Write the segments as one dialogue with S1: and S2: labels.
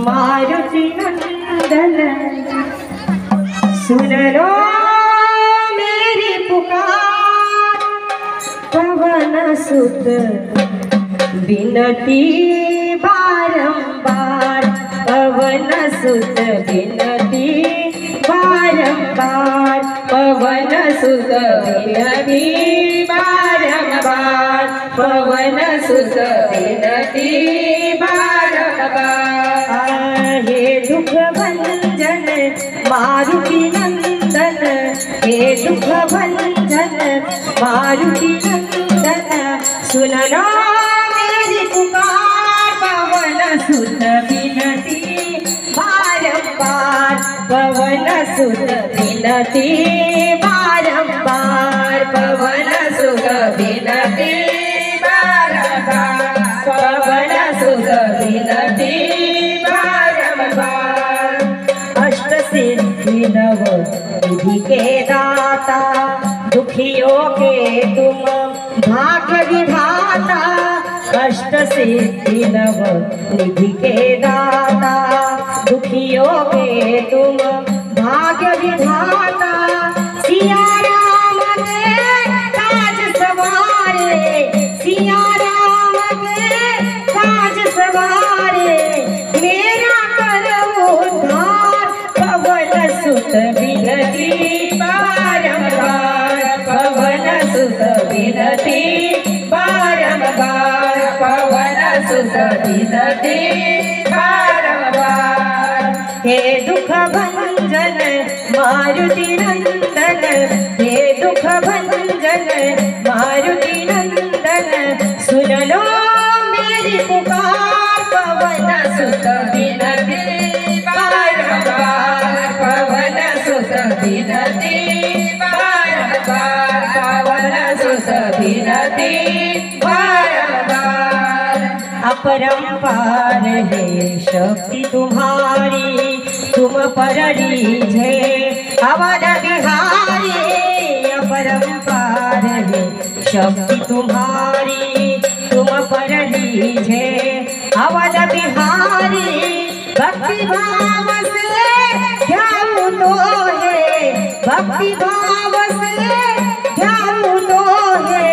S1: मारुति नंदन सुन लो मेरी पुकार। पवन सुत बिनती बारंबार, पवन सुत बिनती बारंबार, पवन सुत बिनती बारंबार, पवन सुत बिनती बारंबार। हे दुख भंजन मारुति नंदन, हे दुख भंजन मारुति नंदन सुन लो मेरी पुकार। पवन सुत बिनती बारंबार, पवन सुत बिनती बारंबार, पवन सुत बिनती बारंबार, पवन सुत बिनती बारंबार। अष्ट सिद्धि नव निधि के दाता, दुखियों के तुम भाग्य विधाता। अष्ट सिद्धि नव निधि के दाता, दुखियों के तुम भाग्य विधाता। सिया राम के काज सवारे, सिया राम के काज सवारे, मेरा करो उद्धार। पवन सुत बिनती बारंबार, पवन सुत बिनती बारंबार, पवन सुत बिनती बारंबार। हे दुख भंजन मारुति नंदन, हे दुख भंजन मारुति नंदन सुन लो मेरी पुकार। पवन सुत बिनती बारंबार, पवन सुत बिनती बारंबार, पवन सुत बिनती बारंबार। अपरंपार है शक्ति तुम्हारी, तुम पर रीझे अवध बिहारी। अपरंपार है शक्ति तुम्हारी, तुम पर रीझे अवध बिहारी। भक्ति भाव से ध्यान तो है, भक्ति भाव से ध्यान तो है,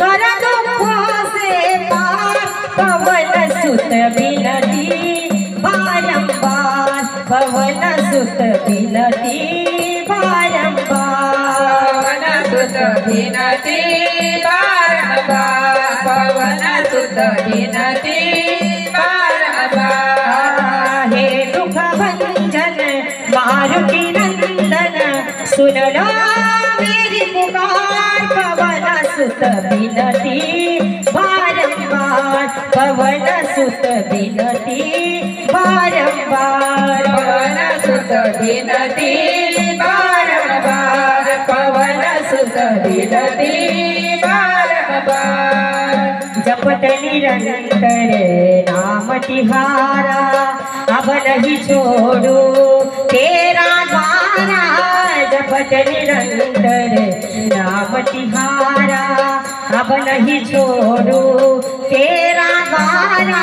S1: कर दुखों से पार। पवन सुत बिनती बारंबार, पवन सुत बिनती बारंबार, पवन सुत बिनती बारंबार, पवन सुत बिनती बारंबार। हे दुख भंजन मारुति नंदन सुन लो मेरी पुकार। पवन सुत बिनती बारंबार, पवन सुत बिनती बारंबार, पवन सुत बिनती बारंबार, पवन सुत बिनती बारंबार। जपत निरंतर नाम तिहारा, अब नहीं छोड़ू तेरा द्वारा। जपत निरंतर नाम तिहारा, अब नहीं छोड़ू तेरा द्वारा।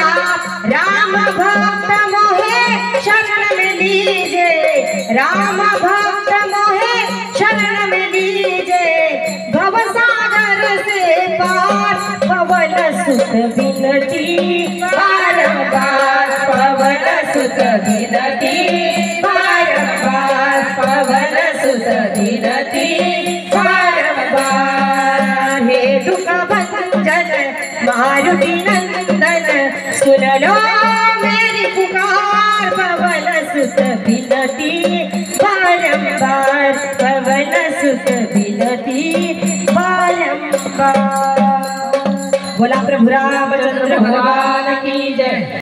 S1: राम भक्त मोहे शरण में लीजे, राम भक्त मोहे शरण में लीजे, भव सागर से पार। पवन सुत बिनती बारंबार, पवन सुत बिनती बारंबार, पवन सुत बिनती बारंबार। हे दुख भंजन मारुति नंदन सुन लो मेरी पुकार। पवन सुत बिनती बारंबार, पवन सुत बिनती बारंबार। बोला प्रभु रामचंद्र भगवान की जय।